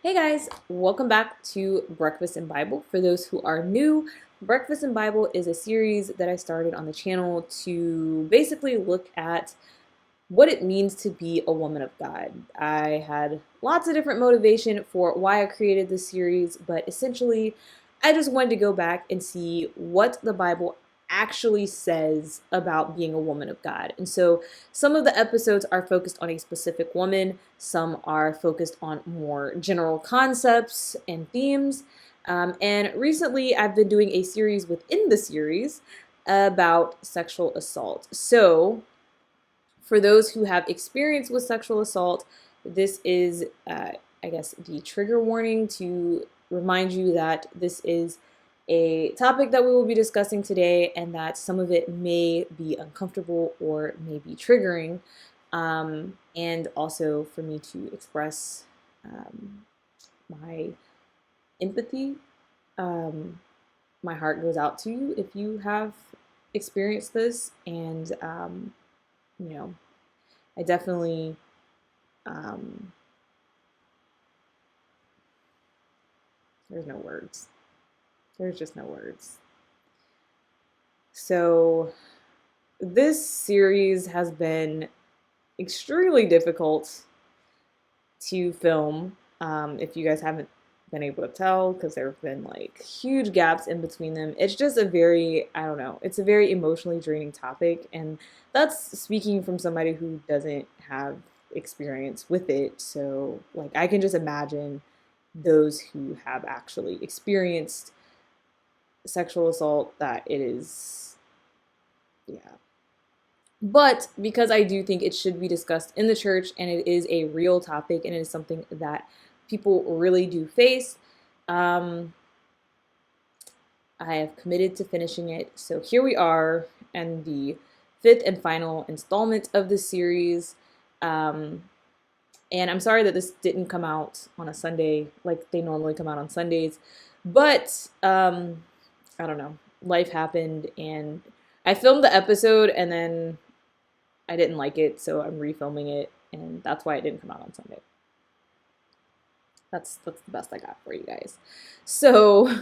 Hey guys, welcome back to Breakfast and Bible. For those who are new, Breakfast and Bible is a series that I started on the channel to basically look at what it means to be a woman of God. I had lots of different motivation for why I created this series, but essentially, I just wanted to go back and see what the Bible actually says about being a woman of God. And so some of the episodes are focused on a specific woman, some are focused on more general concepts and themes. And recently, I've been doing a series within the series about sexual assault. So, for those who have experience with sexual assault, this is, I guess, the trigger warning to remind you that this is a topic that we will be discussing today and that some of it may be uncomfortable or may be triggering. And also for me to express my empathy. My heart goes out to you if you have experienced this, and you know, I definitely, um, there's no words. There's just no words. So, this series has been extremely difficult to film. If you guys haven't been able to tell, because there have been like huge gaps in between them. It's just a very, I don't know, it's a very emotionally draining topic. And that's speaking from somebody who doesn't have experience with it. So, like, I can just imagine those who have actually experienced sexual assault that it is, yeah. But because I do think it should be discussed in the church and it is a real topic and it is something that people really do face, um, I have committed to finishing it. So here we are, and the fifth and final installment of this series. Um, and I'm sorry that this didn't come out on a Sunday like they normally come out on Sundays, but I don't know. Life happened, and I filmed the episode, and then I didn't like it, so I'm refilming it, and that's why it didn't come out on Sunday. That's the best I got for you guys. So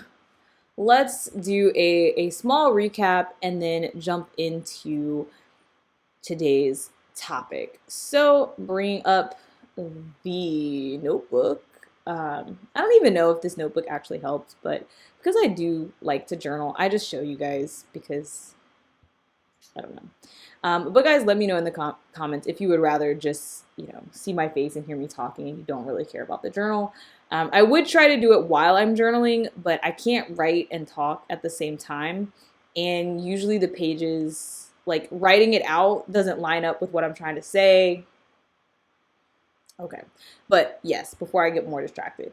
let's do a small recap and then jump into today's topic. So bring up the notebook. I don't even know if this notebook actually helps, but because I do like to journal, I just show you guys because I don't know. But guys, let me know in the comments if you would rather just, see my face and hear me talking and you don't really care about the journal. I would try to do it while I'm journaling, but I can't write and talk at the same time. And usually the pages, like writing it out, doesn't line up with what I'm trying to say. Okay. But yes, before I get more distracted,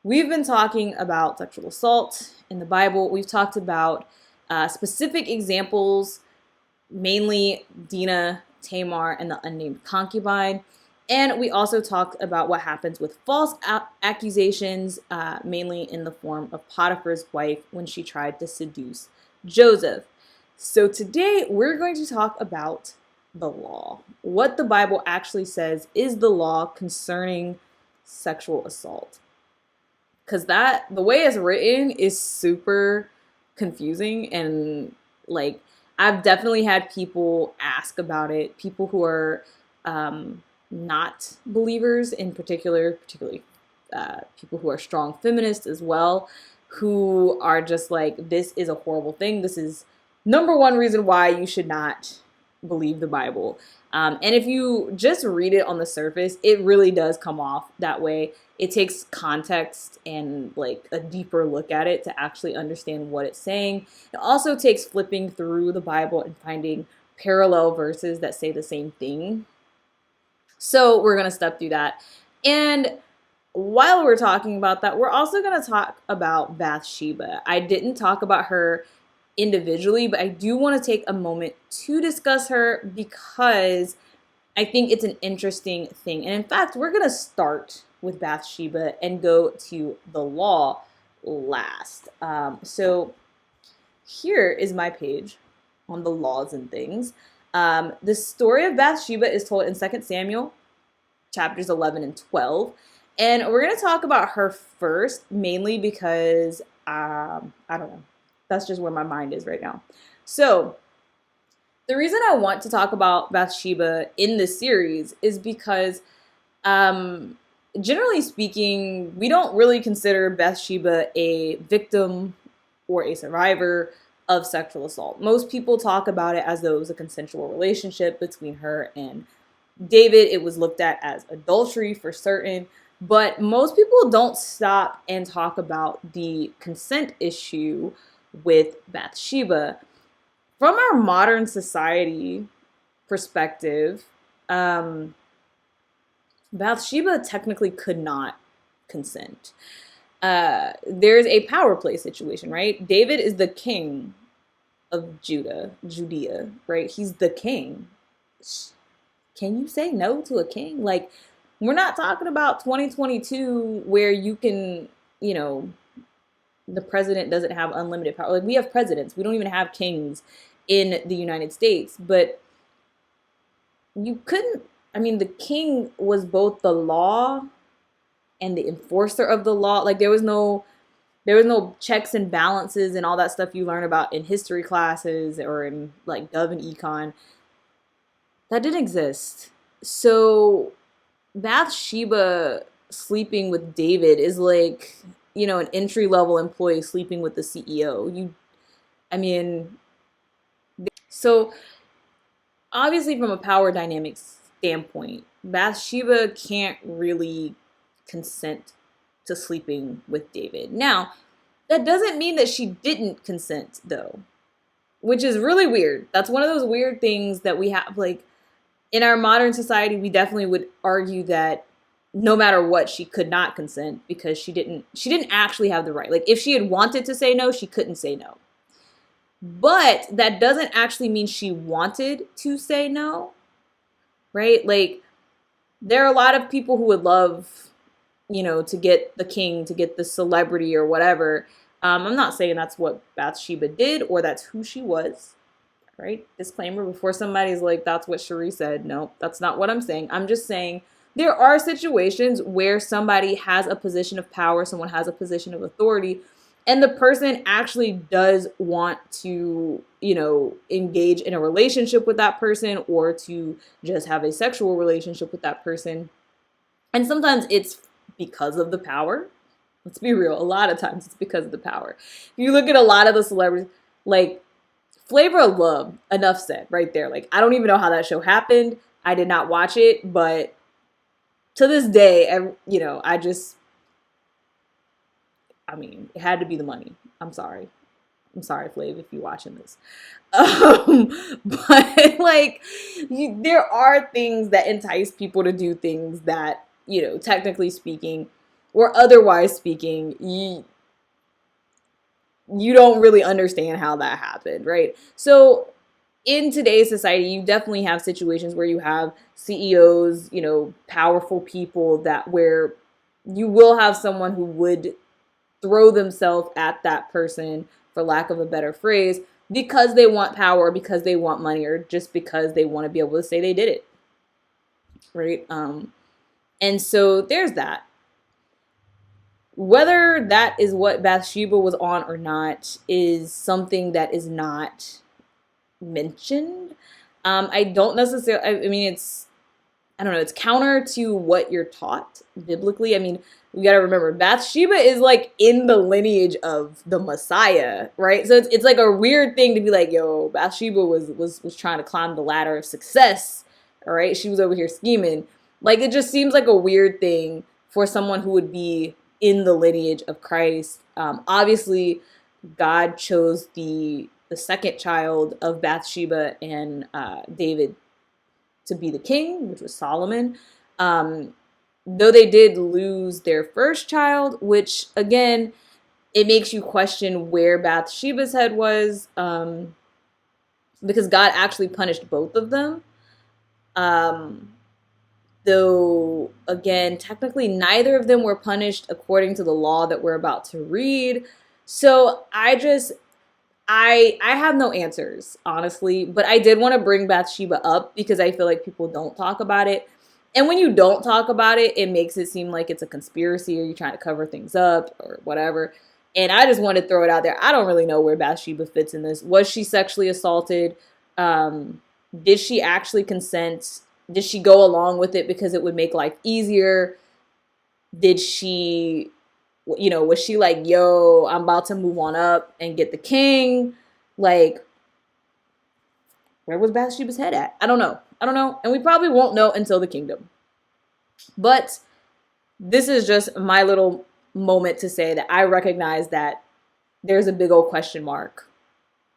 we've been talking about sexual assault in the Bible. We've talked about specific examples, mainly Dinah, Tamar, and the unnamed concubine. And we also talked about what happens with false accusations, mainly in the form of Potiphar's wife when she tried to seduce Joseph. So today we're going to talk about the law. What the Bible actually says is the law concerning sexual assault. Because the way it's written is super confusing, and like, I've definitely had people ask about it, people who are not believers in particularly people who are strong feminists as well, who are just like, this is a horrible thing. This is number one reason why you should not believe the Bible. And if you just read it on the surface, it really does come off that way. It takes context and like a deeper look at it to actually understand what it's saying. It also takes flipping through the Bible and finding parallel verses that say the same thing. So we're going to step through that. And while we're talking about that, we're also going to talk about Bathsheba. I didn't talk about her individually, but I do want to take a moment to discuss her because I think it's an interesting thing. And in fact, we're going to start with Bathsheba and go to the law last. So here is my page on the laws and things. The story of Bathsheba is told in 2 Samuel chapters 11 and 12. And we're going to talk about her first, mainly because, I don't know, that's just where my mind is right now. So, the reason I want to talk about Bathsheba in this series is because, um, generally speaking, we don't really consider Bathsheba a victim or a survivor of sexual assault. Most people talk about it as though it was a consensual relationship between her and David. It was looked at as adultery for certain, but most people don't stop and talk about the consent issue with Bathsheba. From our modern society perspective, um, Bathsheba technically could not consent. There's a power play situation, right? David is the king of Judea, right? He's the king. Can you say no to a king? Like, we're not talking about 2022 where you can, you know, the president doesn't have unlimited power. Like, we have presidents. We don't even have kings in the United States. But you couldn't, I mean, the king was both the law and the enforcer of the law. Like, there was no checks and balances and all that stuff you learn about in history classes or in like Gov and Econ. That didn't exist. So Bathsheba sleeping with David is like, an entry level employee sleeping with the CEO. I mean, so obviously from a power dynamics standpoint, Bathsheba can't really consent to sleeping with David. Now, that doesn't mean that she didn't consent though, which is really weird. That's one of those weird things that we have, like, in our modern society, we definitely would argue that no matter what, she could not consent because she didn't actually have the right. Like, if she had wanted to say no, she couldn't say no. But that doesn't actually mean she wanted to say no, right? Like, there are a lot of people who would love, to get the king, to get the celebrity or whatever. I'm not saying that's what Bathsheba did or that's who she was, right? Disclaimer before somebody's like, that's what Cherie said. No, that's not what I'm saying. I'm just saying there are situations where somebody has a position of power, someone has a position of authority, and the person actually does want to, engage in a relationship with that person or to just have a sexual relationship with that person. And sometimes it's because of the power. Let's be real. A lot of times it's because of the power. If you look at a lot of the celebrities, like Flavor of Love, enough said right there. Like, I don't even know how that show happened. I did not watch it, but to this day, it had to be the money. I'm sorry. Flav, if you're watching this. But like, there are things that entice people to do things that, technically speaking, or otherwise speaking, you don't really understand how that happened, right? So in today's society, you definitely have situations where you have CEOs, powerful people where you will have someone who would throw themselves at that person, for lack of a better phrase, because they want power, because they want money, or just because they want to be able to say they did it, right? And so there's that. Whether that is what Bathsheba was on or not is something that is not mentioned. I don't necessarily, I don't know, it's counter to what you're taught biblically. I mean, we got to remember, Bathsheba is like in the lineage of the Messiah, right? So it's like a weird thing to be like, yo, Bathsheba was trying to climb the ladder of success, all right? She was over here scheming. Like, it just seems like a weird thing for someone who would be in the lineage of Christ. Obviously, God chose the second child of Bathsheba and David to be the king, which was Solomon. Though they did lose their first child, which again, it makes you question where Bathsheba's head was, because God actually punished both of them. Though, again, technically neither of them were punished according to the law that we're about to read. So I have no answers, honestly, but I did want to bring Bathsheba up because I feel like people don't talk about it. And when you don't talk about it, it makes it seem like it's a conspiracy or you're trying to cover things up or whatever. And I just wanted to throw it out there. I don't really know where Bathsheba fits in this. Was she sexually assaulted? Did she actually consent? Did she go along with it because it would make life easier? Did she, was she like, yo, I'm about to move on up and get the king? Like, where was Bathsheba's head at? I don't know. And we probably won't know until the kingdom. But this is just my little moment to say that I recognize that there's a big old question mark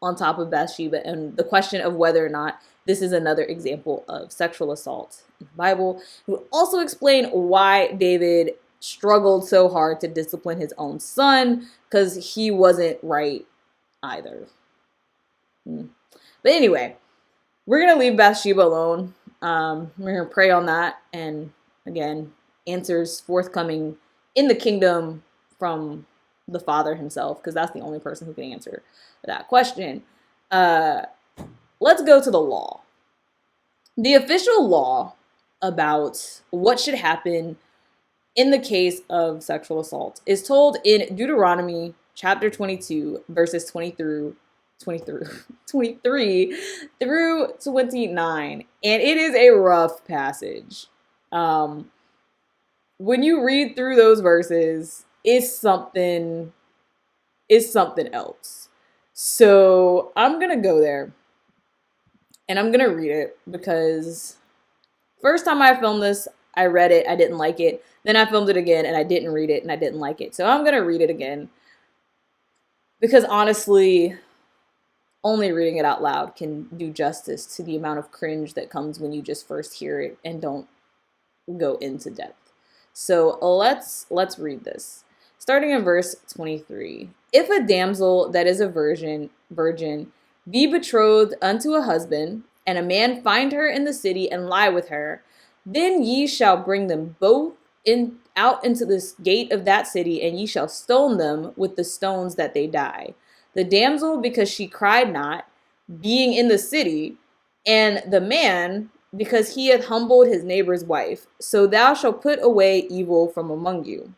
on top of Bathsheba and the question of whether or not this is another example of sexual assault in the Bible. It would also explain why David struggled so hard to discipline his own son, because he wasn't right either. But anyway, we're going to leave Bathsheba alone. We're going to pray on that. And again, answers forthcoming in the kingdom from the Father himself, because that's the only person who can answer that question. Let's go to the law. The official law about what should happen in the case of sexual assault is told in Deuteronomy chapter 22, verses 23 through 29. And it is a rough passage. When you read through those verses, it's something else. So I'm going to go there and I'm going to read it, because first time I filmed this, I read it, I didn't like it. Then I filmed it again and I didn't read it and I didn't like it. So I'm going to read it again, because honestly, only reading it out loud can do justice to the amount of cringe that comes when you just first hear it and don't go into depth. So let's read this. Starting in verse 23. If a damsel that is a virgin be betrothed unto a husband, and a man find her in the city and lie with her, then ye shall bring them both out into this gate of that city, and ye shall stone them with the stones that they die. The damsel, because she cried not, being in the city, and the man, because he hath humbled his neighbor's wife. So thou shalt put away evil from among you.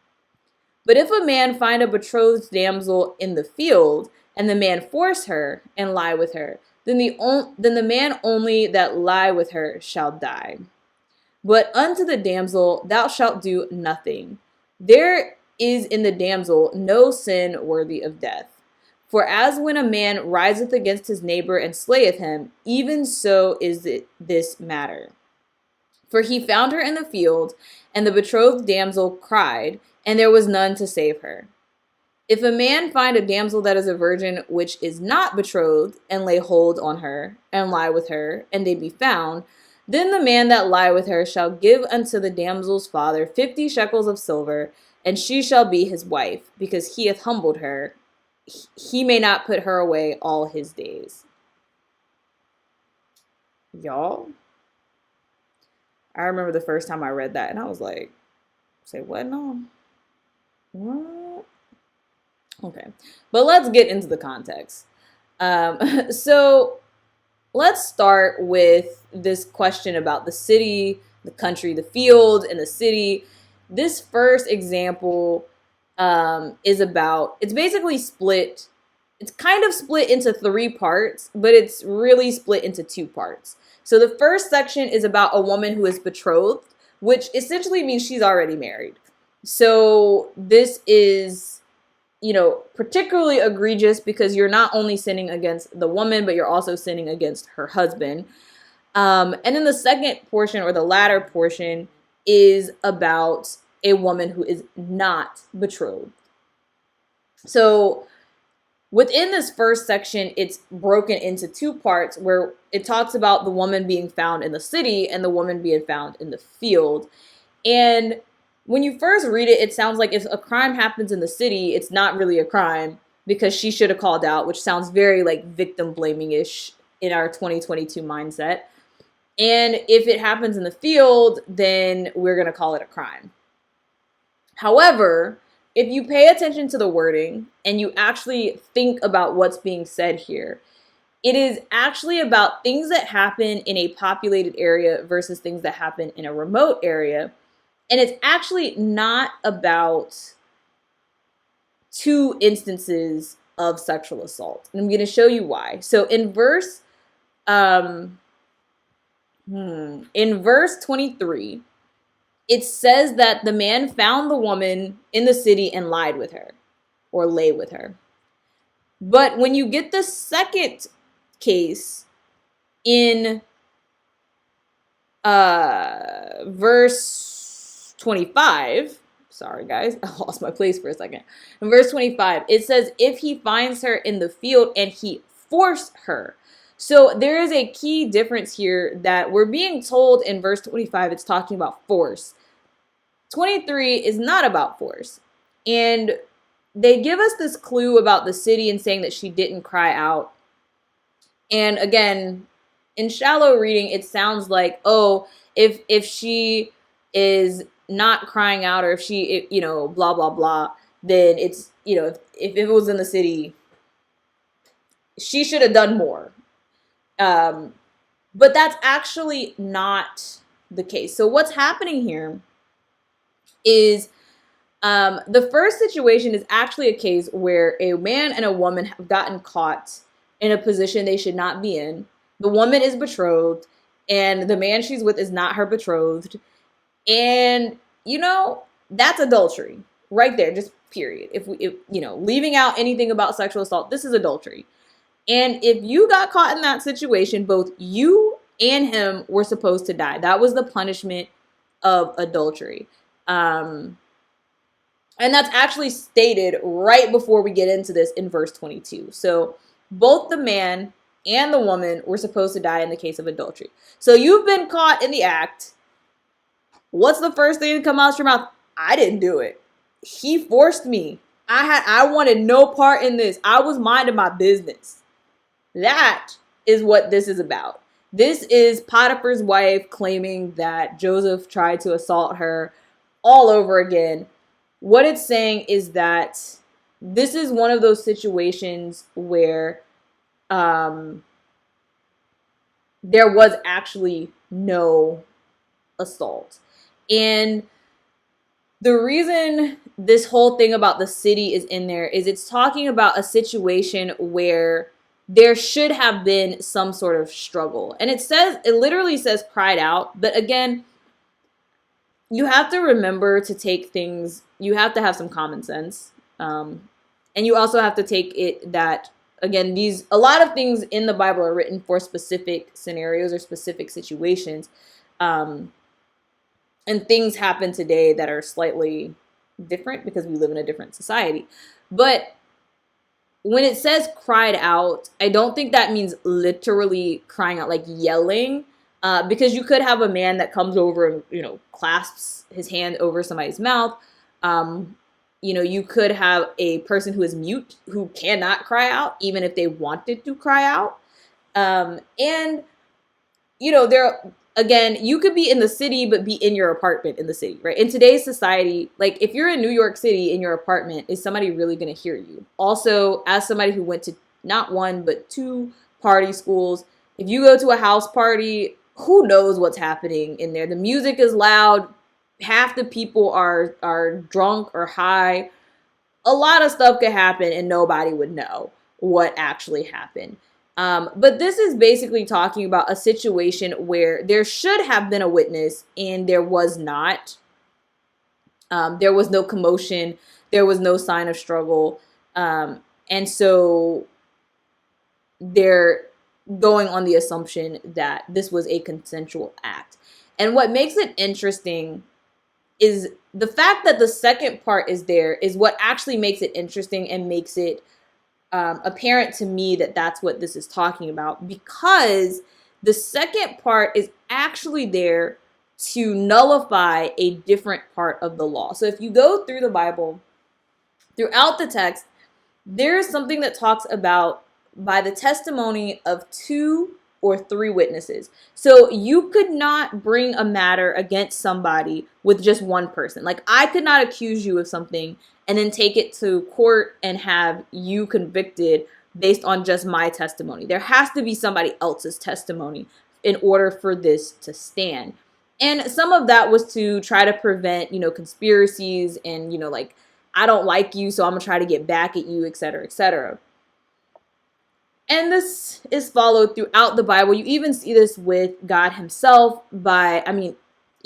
But if a man find a betrothed damsel in the field, and the man force her and lie with her, then the man only that lie with her shall die. But unto the damsel thou shalt do nothing. There is in the damsel no sin worthy of death. For as when a man riseth against his neighbor and slayeth him, even so is it this matter. For he found her in the field, and the betrothed damsel cried, and there was none to save her. If a man find a damsel that is a virgin which is not betrothed, and lay hold on her, and lie with her, and they be found, then the man that lie with her shall give unto the damsel's father 50 shekels of silver, and she shall be his wife, because he hath humbled her. He may not put her away all his days. Y'all, I remember the first time I read that, and I was like, say what? No. What? Okay, but let's get into the context. So let's start with this question about the city, the country, the field, and the city. This first example is about, it's basically split. It's kind of split into 3 parts, but it's really split into 2 parts. So the first section is about a woman who is betrothed, which essentially means she's already married. So this is, particularly egregious because you're not only sinning against the woman, but you're also sinning against her husband. And then the second portion, or the latter portion, is about a woman who is not betrothed. So within this first section, it's broken into 2 parts where it talks about the woman being found in the city and the woman being found in the field. And when you first read it, it sounds like if a crime happens in the city, it's not really a crime because she should have called out, which sounds very like victim blaming-ish in our 2022 mindset. And if it happens in the field, then we're going to call it a crime. However, if you pay attention to the wording and you actually think about what's being said here, It is actually about things that happen in a populated area versus things that happen in a remote area. And it's actually not about two instances of sexual assault. And I'm going to show you why. So in verse 23, it says that the man found the woman in the city and lied with her or lay with her. But when you get the second case in verse 25, sorry guys, I lost my place for a second. In verse 25, it says, if he finds her in the field and he forced her. So there is a key difference here that we're being told in verse 25, it's talking about force. 23 is not about force. And they give us this clue about the city and saying that she didn't cry out. And again, in shallow reading, it sounds like, oh, if she is not crying out, or if she, blah, blah, blah, then it's, if it was in the city, she should have done more. But that's actually not the case. So what's happening here is the first situation is actually a case where a man and a woman have gotten caught in a position they should not be in. The woman is betrothed, and the man she's with is not her betrothed. And, that's adultery right there, just period. If leaving out anything about sexual assault, this is adultery. And if you got caught in that situation, both you and him were supposed to die. That was the punishment of adultery. And that's actually stated right before we get into this in verse 22. So both the man and the woman were supposed to die in the case of adultery. So you've been caught in the act. What's the first thing to come out of your mouth? I didn't do it. He forced me. I wanted no part in this. I was minding my business. That is what this is about. This is Potiphar's wife claiming that Joseph tried to assault her all over again. What it's saying is that this is one of those situations where there was actually no assault. And the reason this whole thing about the city is in there is it's talking about a situation where there should have been some sort of struggle. And it literally says cried out. But again, you have to remember to take things, you have to have some common sense. And you also have to take it that, again, a lot of things in the Bible are written for specific scenarios or specific situations. And things happen today that are slightly different because we live in a different society. But when it says cried out, I don't think that means literally crying out, like yelling, because you could have a man that comes over and, clasps his hand over somebody's mouth. You could have a person who is mute who cannot cry out, even if they wanted to cry out. Again, you could be in the city, but be in your apartment in the city, right? In today's society, like if you're in New York City in your apartment, is somebody really going to hear you? Also, as somebody who went to not one, but two party schools, if you go to a house party, who knows what's happening in there? The music is loud. Half the people are drunk or high. A lot of stuff could happen and nobody would know what actually happened. But this is basically talking about a situation where there should have been a witness and there was not. There was no commotion. There was no sign of struggle. And so they're going on the assumption that this was a consensual act. And what makes it interesting is the fact that the second part is there is what actually makes it interesting and makes it apparent to me that that's what this is talking about, because the second part is actually there to nullify a different part of the law. So if you go through the Bible, throughout the text, there's something that talks about by the testimony of 2 or 3 witnesses. So you could not bring a matter against somebody with just one person. Like I could not accuse you of something and then take it to court and have you convicted based on just my testimony. There has to be somebody else's testimony in order for this to stand. And some of that was to try to prevent, conspiracies and, like, I don't like you, so I'm gonna try to get back at you, et cetera, et cetera. And this is followed throughout the Bible. You even see this with God himself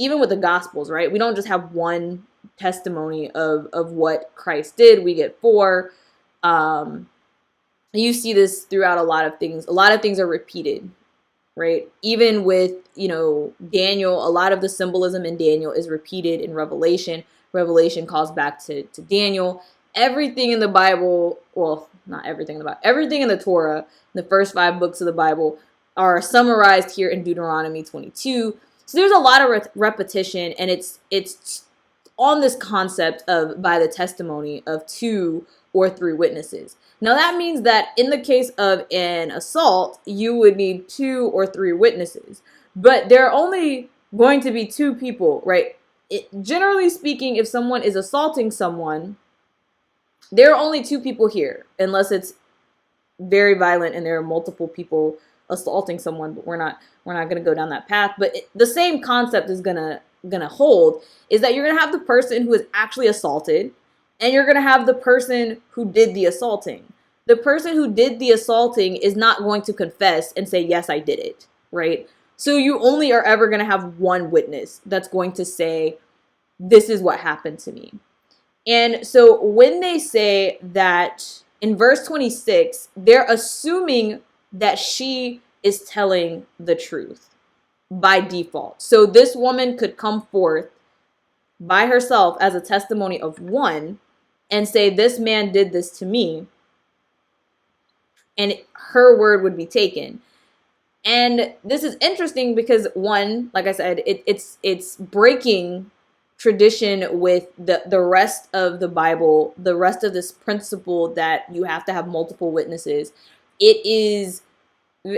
even with the Gospels, right? We don't just have one testimony of what Christ did. We get four. You see this throughout a lot of things. A lot of things are repeated, right? Even with, Daniel, a lot of the symbolism in Daniel is repeated in Revelation. Revelation calls back to Daniel. Everything in the Bible, well, not everything in the Bible, everything in the Torah, the first 5 books of the Bible, are summarized here in Deuteronomy 22. So there's a lot of repetition, and it's on this concept of by the testimony of 2 or 3 witnesses. Now that means that in the case of an assault, you would need 2 or 3 witnesses. But there are only going to be 2 people, right? Generally speaking, if someone is assaulting someone, there are only 2 people here, unless it's very violent and there are multiple people assaulting someone, but we're not going to go down that path. But the same concept is gonna hold, is that you're going to have the person who is actually assaulted, and you're going to have the person who did the assaulting. The person who did the assaulting is not going to confess and say, yes, I did it, right? So you only are ever going to have one witness that's going to say, this is what happened to me. And so when they say that in verse 26, they're assuming that she is telling the truth by default. So this woman could come forth by herself as a testimony of one and say, this man did this to me, and her word would be taken. And this is interesting because, one, like I said, it's breaking tradition with the rest of the Bible, the rest of this principle that you have to have multiple witnesses. It is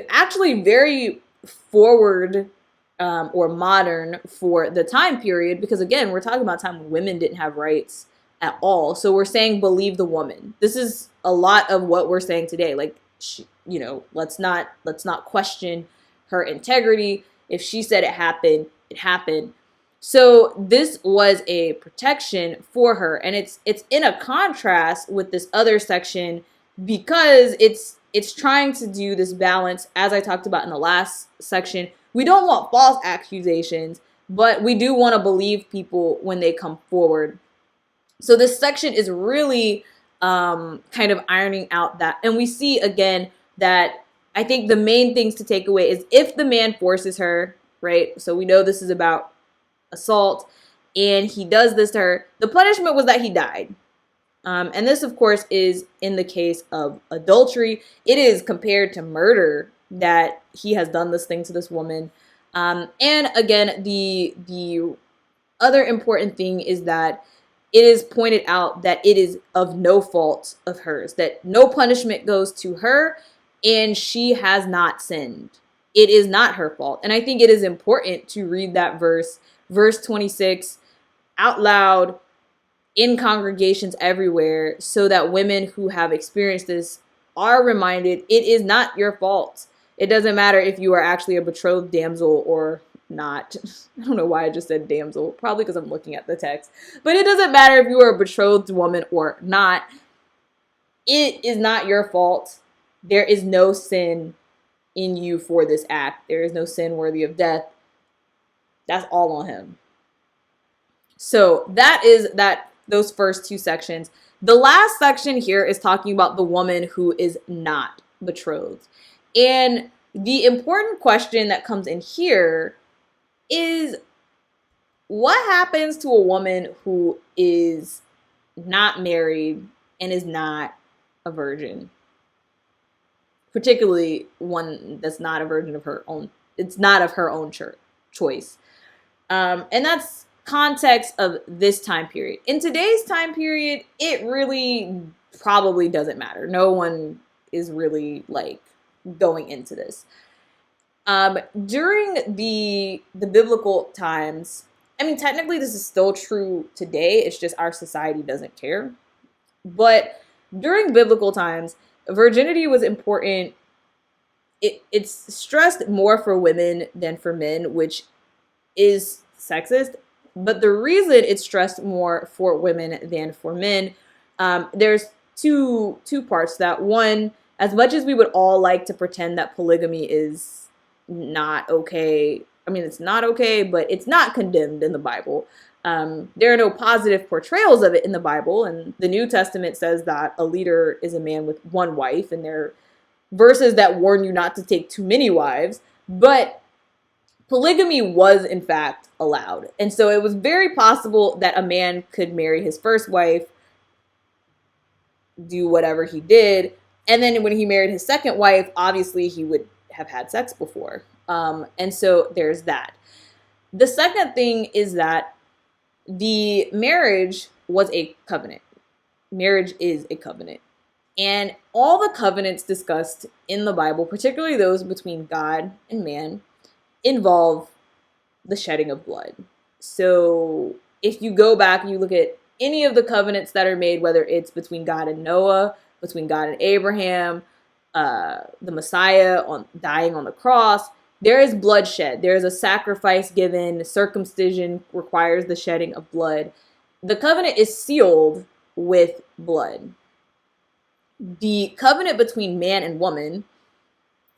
actually very forward or modern for the time period, because again, we're talking about a time when women didn't have rights at all. So we're saying believe the woman. This is a lot of what we're saying today. Like, let's not question her integrity. If she said it happened, it happened. So this was a protection for her, and it's in a contrast with this other section, because it's trying to do this balance, as I talked about in the last section. We don't want false accusations, but we do want to believe people when they come forward. So this section is really kind of ironing out that. And we see again that I think the main things to take away is if the man forces her, right? So we know this is about assault, and he does this to her. The punishment was that he died. And this, of course, is in the case of adultery. It is compared to murder that he has done this thing to this woman. And again, the other important thing is that it is pointed out that it is of no fault of hers, that no punishment goes to her, and she has not sinned. It is not her fault. And I think it is important to read that verse 26, out loud in congregations everywhere, so that women who have experienced this are reminded it is not your fault. It doesn't matter if you are actually a betrothed damsel or not. I don't know why I just said damsel, probably because I'm looking at the text. But it doesn't matter if you are a betrothed woman or not. It is not your fault. There is no sin in you for this act. There is no sin worthy of death. That's all on him. So that is those first 2 sections. The last section here is talking about the woman who is not betrothed. And the important question that comes in here is, what happens to a woman who is not married and is not a virgin? Particularly one that's not a virgin of her own. It's not of her own choice. And that's context of this time period. In today's time period, it really probably doesn't matter. No one is really like going into this. During the biblical times, I mean, technically this is still true today. It's just our society doesn't care. But during biblical times, virginity was important. It's stressed more for women than for men, which is sexist. But the reason it's stressed more for women than for men, there's two parts to that. One, as much as we would all like to pretend that polygamy is not okay, I mean, it's not okay, but it's not condemned in the Bible. There are no positive portrayals of it in the Bible, and the New Testament says that a leader is a man with one wife, and there are verses that warn you not to take too many wives. But polygamy was in fact allowed. And so it was very possible that a man could marry his first wife, do whatever he did, and then when he married his second wife, obviously he would have had sex before. And so there's that. The second thing is that the marriage was a covenant. Marriage is a covenant. And all the covenants discussed in the Bible, particularly those between God and man, involve the shedding of blood. So if you go back and you look at any of the covenants that are made, whether it's between God and Noah, between God and Abraham, the Messiah dying on the cross, there is bloodshed. There is a sacrifice given. Circumcision requires the shedding of blood. The covenant is sealed with blood. The covenant between man and woman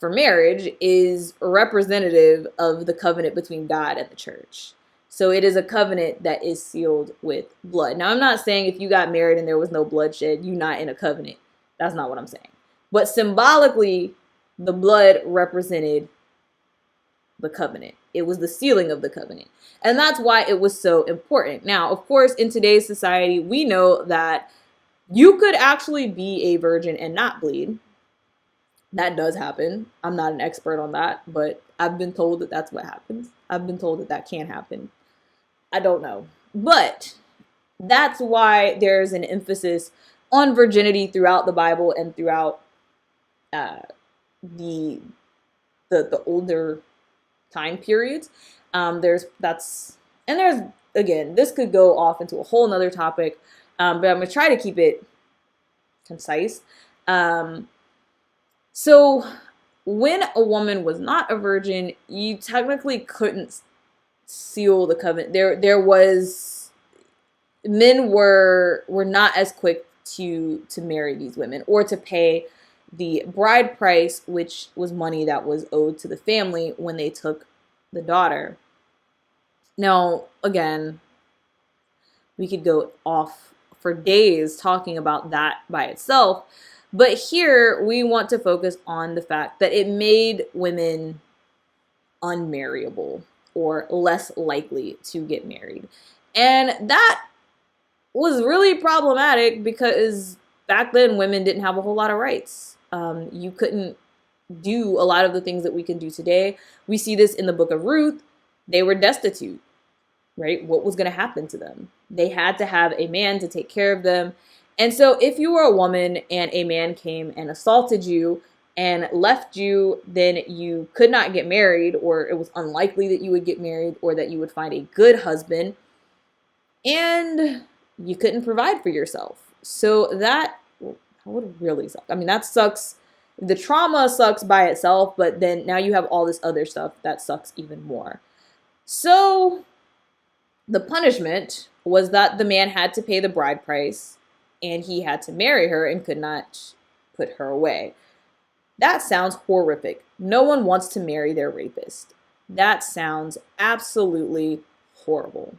for marriage is representative of the covenant between God and the church. So it is a covenant that is sealed with blood. Now, I'm not saying if you got married and there was no bloodshed, you're not in a covenant. That's not what I'm saying. But symbolically, the blood represented the covenant. It was the sealing of the covenant. And that's why it was so important. Now, of course, in today's society, we know that you could actually be a virgin and not bleed. That does happen. I'm not an expert on that, but I've been told that that's what happens. I've been told that that can happen. I don't know. But that's why there's an emphasis on virginity throughout the Bible and throughout the older time periods. There's again, this could go off into a whole nother topic, but I'm gonna try to keep it concise. So when a woman was not a virgin, you technically couldn't seal the covenant. Men were not as quick to marry these women or to pay the bride price, which was money that was owed to the family when they took the daughter. Now, again, we could go off for days talking about that by itself, but here we want to focus on the fact that it made women unmarriable or less likely to get married. And that was really problematic because back then women didn't have a whole lot of rights. You couldn't do a lot of the things that we can do today. We see this in the book of Ruth. They were destitute, right? What was going to happen to them? They had to have a man to take care of them. And so if you were a woman and a man came and assaulted you and left you, then you could not get married, or it was unlikely that you would get married or that you would find a good husband, and you couldn't provide for yourself. So that would really suck. I mean, that sucks. The trauma sucks by itself, but then now you have all this other stuff that sucks even more. So the punishment was that the man had to pay the bride price and he had to marry her and could not put her away. That sounds horrific. No one wants to marry their rapist. That sounds absolutely horrible.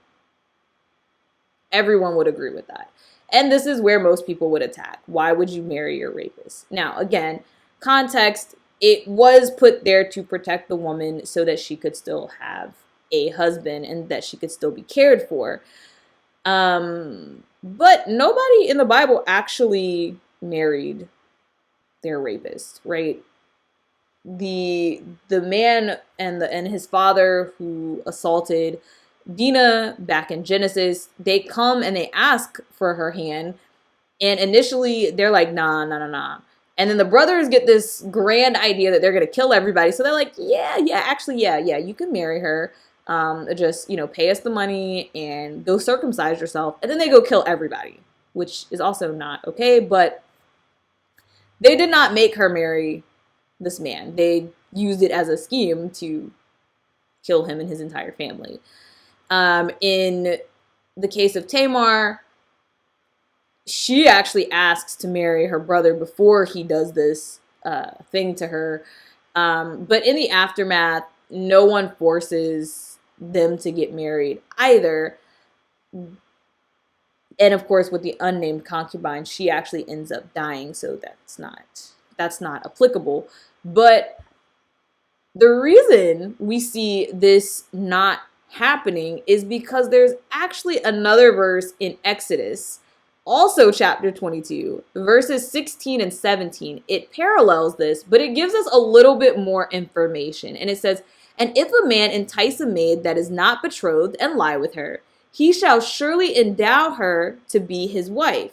Everyone would agree with that. And this is where most people would attack. Why would you marry your rapist? Now, again, context, it was put there to protect the woman so that she could still have a husband and that she could still be cared for. But nobody in the Bible actually married their rapist, right? The man and his father who assaulted Dinah back in Genesis, they come and they ask for her hand. And initially they're like, nah. And then the brothers get this grand idea that they're going to kill everybody. So they're like, yeah, you can marry her. Just, pay us the money and go circumcise yourself. And then they go kill everybody, which is also not okay. But they did not make her marry this man. They used it as a scheme to kill him and his entire family. In the case of Tamar, she actually asks to marry her brother before he does this thing to her. But in the aftermath, no one forces them to get married either. And of course, with the unnamed concubine, she actually ends up dying, so that's not applicable. But the reason we see this not happening is because there's actually another verse in Exodus, also chapter 22, verses 16 and 17. It parallels this, but it gives us a little bit more information. And it says, "And if a man entice a maid that is not betrothed and lie with her, he shall surely endow her to be his wife.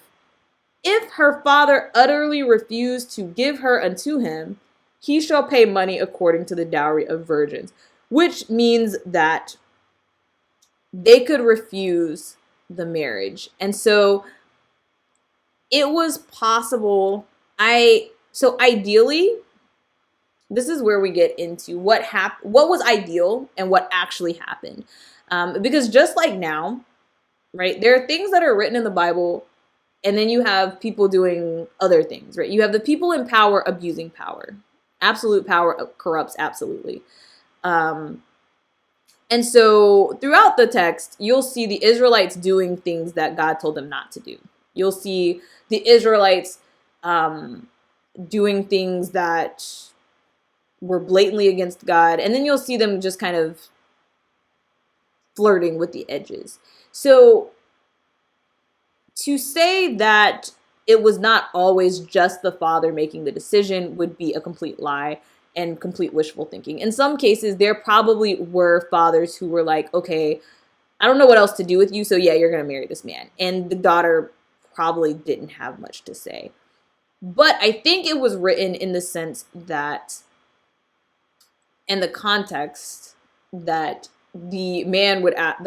If her father utterly refuse to give her unto him, he shall pay money according to the dowry of virgins," which means that they could refuse the marriage. And so it was possible. So ideally, this is where we get into what was ideal and what actually happened. Because just like now, right, there are things that are written in the Bible, and then you have people doing other things, right? You have the people in power abusing power. Absolute power corrupts absolutely. And so throughout the text, you'll see the Israelites doing things that God told them not to do. You'll see the Israelites doing things that were blatantly against God. And then you'll see them just kind of flirting with the edges. So to say that it was not always just the father making the decision would be a complete lie and complete wishful thinking. In some cases, there probably were fathers who were like, okay, I don't know what else to do with you, so yeah, you're going to marry this man. And the daughter probably didn't have much to say. But I think it was written in the sense that, in the context that the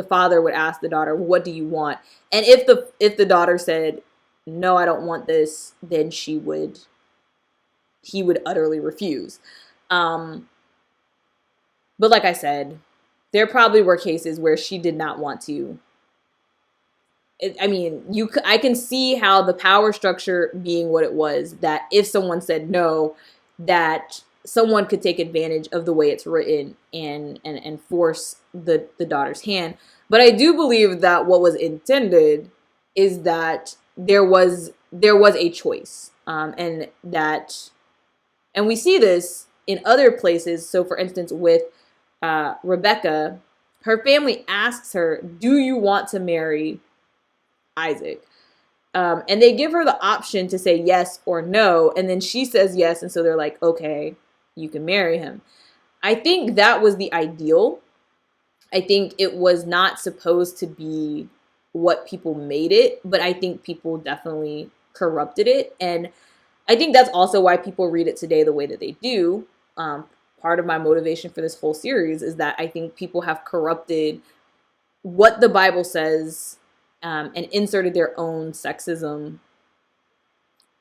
father would ask the daughter, what do you want? And if the daughter said, no, I don't want this, then he would utterly refuse. But like I said, there probably were cases where she did not want to. I can see how the power structure being what it was, that if someone said no, that someone could take advantage of the way it's written and force the daughter's hand. But I do believe that what was intended is that there was a choice, and we see this in other places. So for instance, with Rebecca, her family asks her, do you want to marry Isaac? And they give her the option to say yes or no, and then she says yes, and so they're like, okay, you can marry him. I think that was the ideal. I think it was not supposed to be what people made it, but I think people definitely corrupted it. And I think that's also why people read it today the way that they do. Part of my motivation for this whole series is that I think people have corrupted what the Bible says, and inserted their own sexism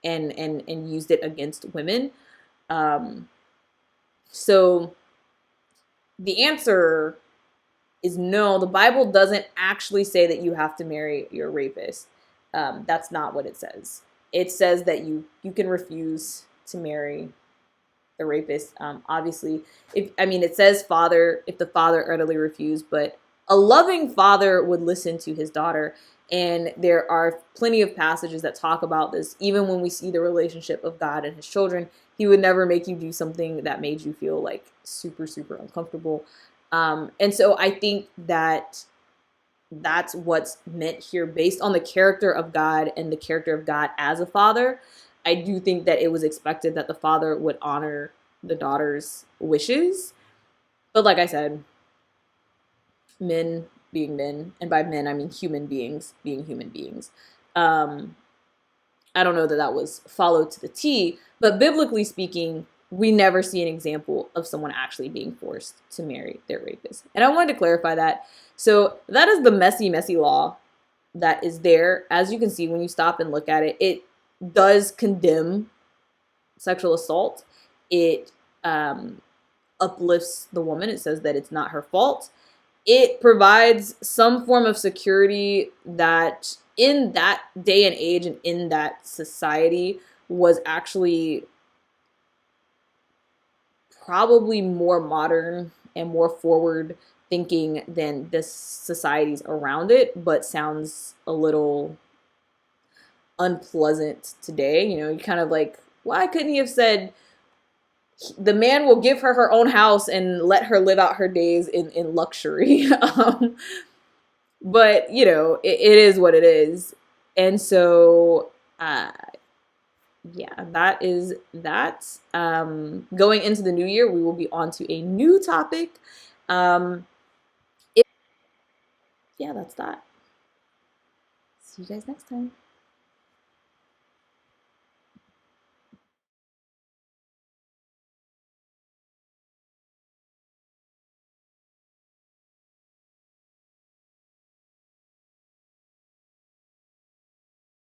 and used it against women. So the answer is no. The Bible doesn't actually say that you have to marry your rapist. That's not what it says. It says that you can refuse to marry the rapist. Obviously, it says father, if the father utterly refused, but a loving father would listen to his daughter. And there are plenty of passages that talk about this. Even when we see the relationship of God and his children, he would never make you do something that made you feel like super, super uncomfortable. And so I think that that's what's meant here based on the character of God and the character of God as a father. I do think that it was expected that the father would honor the daughter's wishes. But like I said, men being men, and by men I mean human beings being human beings. I don't know that was followed to the T, but biblically speaking, we never see an example of someone actually being forced to marry their rapist. And I wanted to clarify that. So that is the messy, messy law that is there. As you can see, when you stop and look at it, it does condemn sexual assault, it uplifts the woman. It says that it's not her fault. It provides some form of security that in that day and age and in that society was actually probably more modern and more forward thinking than the societies around it, but sounds a little unpleasant today. You know, you kind of like, why couldn't he have said the man will give her her own house and let her live out her days in luxury? But, you know, it is what it is. And so, uh, yeah, that is that. Going into the new year, we will be on to a new topic. Um, if, yeah, that's that. See you guys next time.